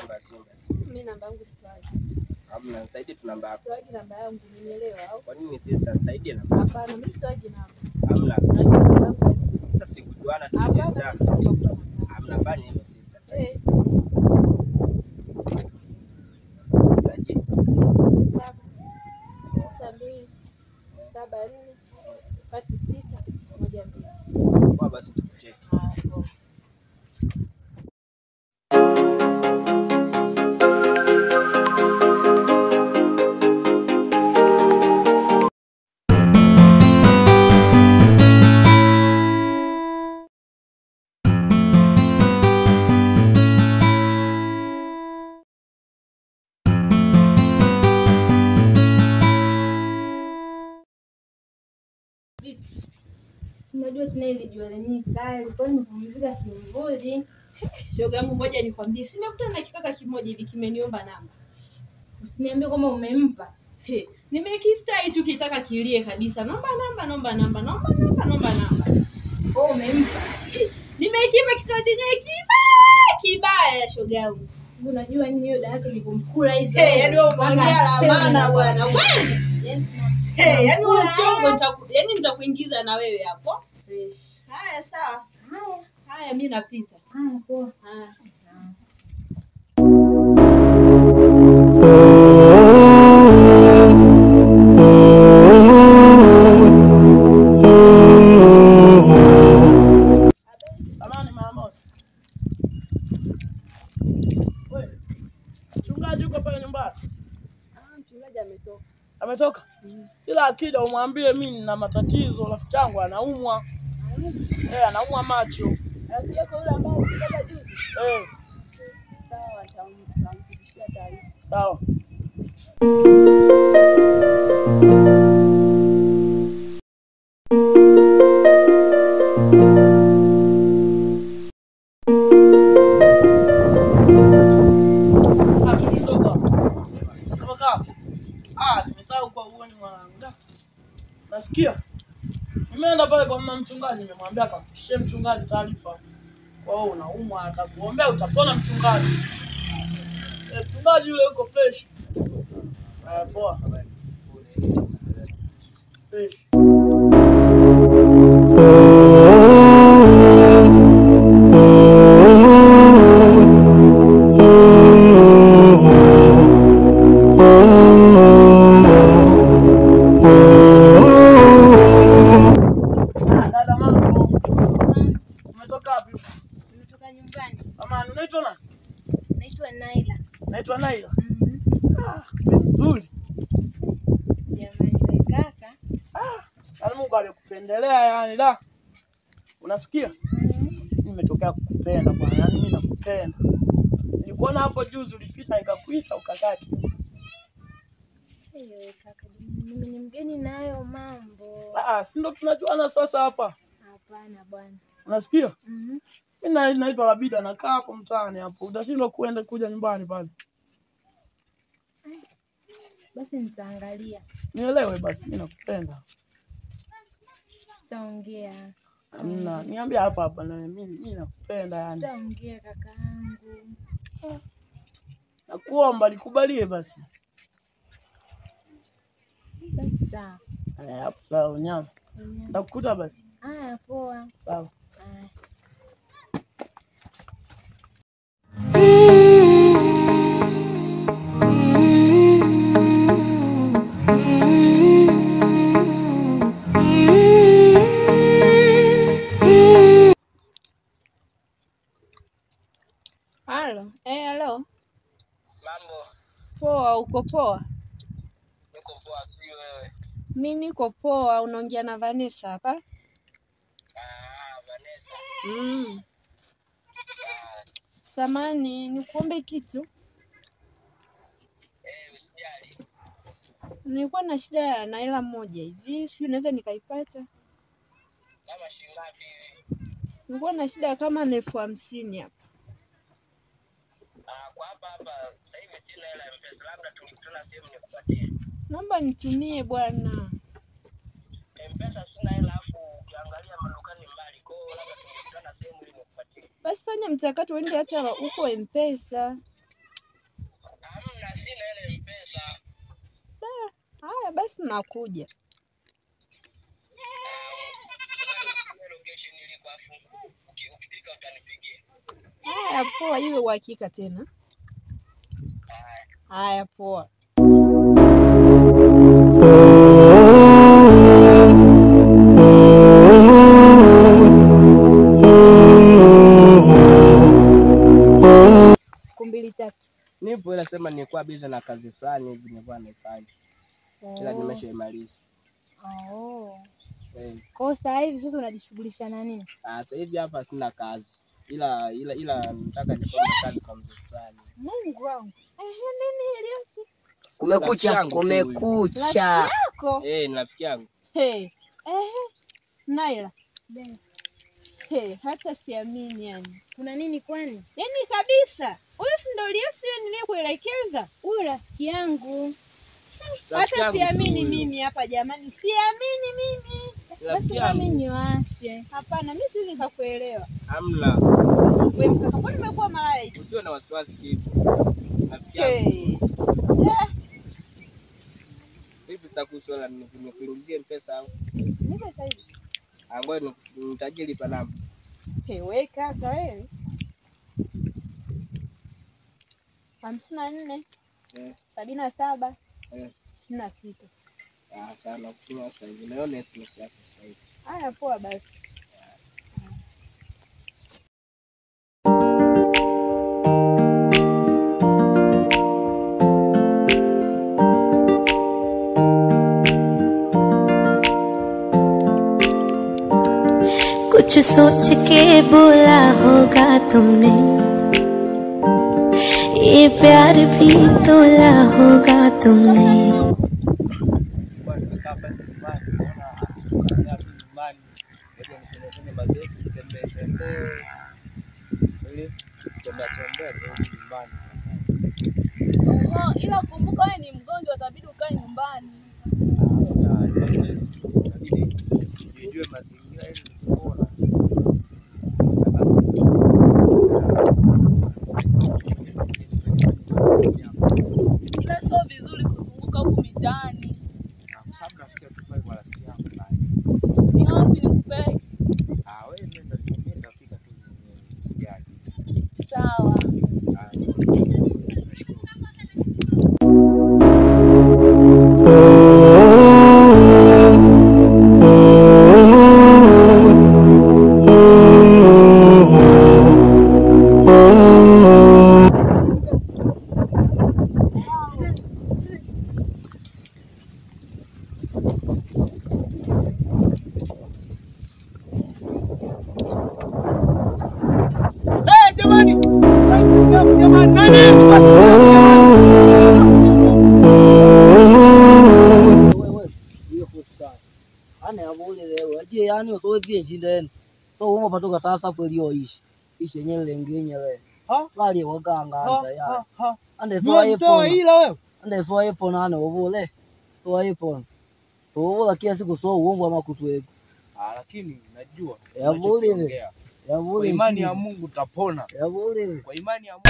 namba ya simu basi. Mimi namba yangu sitaki. Hamna, nisaidie tu namba yako. Sitaki namba yangu, unielewa au? Kwa nini sister nisaidie namba? Hapana, mimi sitaki namba. Hamna. Namba yangu. Sasa sikujuana tu sister. Hamna, fanya hivyo sister. Taji. 7743612. Kwa basi tukucheki. Unajua tena ile jua lenyewe kali, kwa nini kupumzika kimvuli? Shoga yangu ngoja nikwambie, simekutana na kikaka kimoja hivi kimeniomba namba. Usiniambie kama umempa. Nimekistai tu kitaka kilie kabisa. Naomba namba. Oh, umempa. Nimekipa kikao chenye kibaya shoga yangu. Unajua nini hiyo dada yake ni kumkula hizo. Yaani wewe umeongea la maana bwana. Yaani wewe mchongo nitakuingiza na wewe hapo. Haya sawa. Haya mimi napita. Haya poa. Samani mama. Wewe. Mchungaji yuko pale nyumbani? Mchungaji ametoka. Ametoka? Ila akija umwambie mimi nina matatizo, rafiki yangu anaumwa. Anaumwa macho. Rafiki yako yule ambaye alikuja juzi? Sawa, nitamfikishia taarifa. Sawa. Nimesahau kwa uoni mwanangu. Nasikia. Nimeenda pale kwa mama mchungaji, nimemwambia akamfikishie mchungaji taarifa. Kwa hiyo unaumwa, atakuombea utapona mchungaji. Mchungaji yule yuko fresh. Poa. Fresh. Unaitwa nani? Naitwa Naila. Naitwa Naila. Nzuri. Jamani wewe kaka. Mungu alikupendelea yani la. Unasikia? Nimetokea kukupenda bwana. Yaani mimi nakupenda. Nilikuona hapo juzi ulipita nikakuita ukakaa. Wewe kaka, mimi ni mgeni nayo mambo. Si ndo tunajuana sasa hapa. Hapana bwana. Unasikia? Mimi naitwa Labida, nakaa hapo mtaani hapo. Utashindwa kuja nyumbani pale. Basi nitaangalia. Nielewe basi mimi nakupenda. Tutaongea. Amna, niambie hapa na mimi nakupenda yani. Tutaongea kakaangu. Nakuomba nikubalie basi. Basi sawa. Hapo sawa nyama. Nitakukuta basi. Poa. Sawa. Halo. Hello. Mambo. Poa, uko poa? Niko poa, si wewe? Mimi niko poa, unaongea na Vanessa hapa? Vanessa. Samani, nikuombe kitu. Usijali. Nilikuwa na shida na hela moja hivi, sijui naweza nikaipata. Kama shilingi ngapi hivi? Nilikuwa na shida kama 50,000 hapa. Kwa hapa sasa hivi sina hela ya pesa, labda tulikutana sehemu nikupatie. Naomba nitumie bwana. Mpesa sina hela, afu ukiangalia madukani mbali, kwa hiyo labda tulikutana sehemu ili nikupatie. Basi fanya mchakato uende hata huko Mpesa. sina ile pesa. Haya basi nakuja. Location ile kwa afu. Ukifika utanipigia. Haya poa, iwe uhakika tena. Haya poa. Siku 2-3. Nipo ila sema nilikuwa busy na kazi fulani hivi nilikuwa naifanya. Kila nimeshaimaliza. Kwa sasa hivi sasa unajishughulisha na nini? Sasa hivi hapa sina kazi. Ila nataka nipate kazi kwa mtu fulani. Mungu wangu. Nini Elias? Kumekucha. Yako? Ni rafiki yangu. Naila. Hata siamini yani. Kuna nini kwani? Yaani kabisa. Huyu si ndio Elias nilikuelekeza? Huyu rafiki yangu. Hata siamini mimi hapa jamani. Siamini mimi. Basi mimi niwaache. Hapana, mimi siwezi nikakuelewa. Hamna. Wewe mkaka, mbona umekuwa malaya hivi? Usiwe na wasiwasi hivyo. Rafiki yangu. Vipi sasa kuhusu wala nimekuingizie pesa au? Nipe sasa hivi. Ngoja nitajili pa namba. Wewe kaka wewe. 54 77 26. Sana kutumia sasa hivi. Naona SMS yako sasa hivi. Haya poa basi. कुछ सोच के बोला होगा तुमने, ये प्यार भी तोला होगा तुमने। Ila kumbuka wewe ni mgonjwa, itabidi ukae nyumbani. Nijue mazingira ili kuona. Ila sio vizuri kuzunguka huko mitaani. Kwa sababu nafikia tu pale kwa rafiki yangu. Ni wapi nikupeleke? Wewe nenda fika tu msijali. Sawa. Yani utoe shindeni. So umo patoka sasa fulio ishi. Ishi yenyewe lengenye wewe. Wali waganga anta ya. Ande so iPhone. Ila wewe. Ande so iPhone ana ubule. So iPhone. So kia siku so uongo ama kutwego. Lakini najua. Ya bure. Kwa imani ya Mungu utapona. Ya bure. Kwa imani ya Mungu.